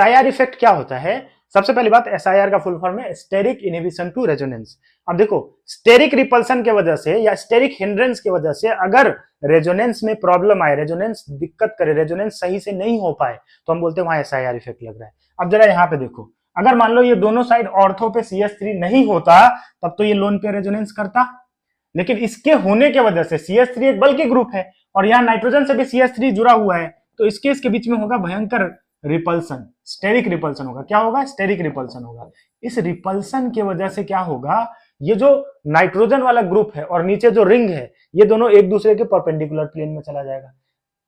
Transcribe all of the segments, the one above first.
SIR effect क्या होता है? सबसे पहली बात, SIR का फुल फॉर्म है स्टेरिक इनहिबिशन टू रेजोनेंस। अब देखो, स्टेरिक रिपल्सन के वजह से या स्टेरिक हिंड्रेंस की वजह से अगर रेजोनेंस में प्रॉब्लम आए, रेजोनेंस दिक्कत करे, रेजोनेंस सही से नहीं हो पाए, तो हम बोलते हैं वहां SIR इफेक्ट लग रहा है। अब जरा यहां पे देखो, अगर मान लो ये दोनों साइड ऑर्थो पे CS3 नहीं होता, तब तो ये लोन पे रेजोनेंस करता, लेकिन इसके होने की वजह से CS3 एक बल्कि ग्रुप है और यहाँ नाइट्रोजन से भी CS3 जुड़ा हुआ है, तो इसके बीच में होगा भयंकर रिपल्सन, स्टेरिक रिपल्सन होगा। क्या होगा? स्टेरिक रिपल्सन होगा। इस रिपल्सन की वजह से क्या होगा, ये जो नाइट्रोजन वाला ग्रुप है और नीचे जो रिंग है, ये दोनों एक दूसरे के परपेंडिकुलर प्लेन में चला जाएगा।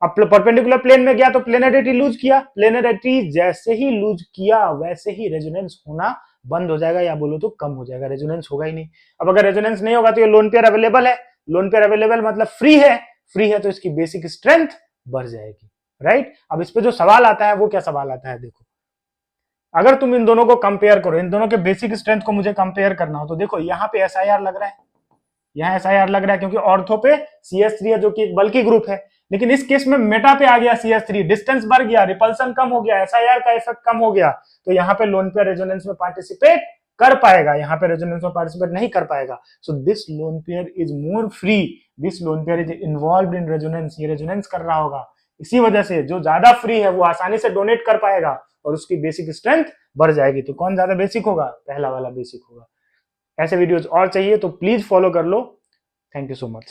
अब परपेंडिकुलर प्लेन में गया तो प्लेनरिटी लूज किया, प्लेनरिटी जैसे ही लूज किया वैसे ही रेजोनेंस होना बंद हो जाएगा, या बोलो तो कम हो जाएगा, रेजोनेंस होगा ही नहीं। अब अगर रेजोनेंस नहीं होगा तो ये लोन पेयर अवेलेबल है, लोन पेयर अवेलेबल मतलब फ्री है, फ्री है तो इसकी बेसिक स्ट्रेंथ बढ़ जाएगी, राइट। अब इस पे जो सवाल आता है वो क्या सवाल आता है, देखो, अगर तुम इन दोनों को कंपेयर करो, इन दोनों के बेसिक स्ट्रेंथ को मुझे कंपेयर करना हो, तो देखो यहाँ पे SIR लग रहा है, यहाँ SIR लग रहा है क्योंकि ऑर्थो पे CS3 है जो कि एक बल्कि ग्रुप है, लेकिन इस केस में मेटा पे आ गया CS3, डिस्टेंस बढ़ गया, रिपल्सन कम हो गया, SIR का इफेक्ट कम हो गया, तो यहाँ पे लोन पेयर रेजोनेंस में पार्टिसिपेट कर पाएगा, यहाँ पे रेजोनेंस में पार्टिसिपेट नहीं कर पाएगा। So this lone pair is more free, this lone pair is involve in resonance, ये रेजोनेंस कर रहा होगा, इसी वजह से जो ज्यादा फ्री है वो आसानी से डोनेट कर पाएगा और उसकी बेसिक स्ट्रेंथ बढ़ जाएगी। तो कौन ज्यादा बेसिक होगा? पहला वाला बेसिक होगा। ऐसे वीडियोज और चाहिए तो प्लीज फॉलो कर लो। Thank you so much.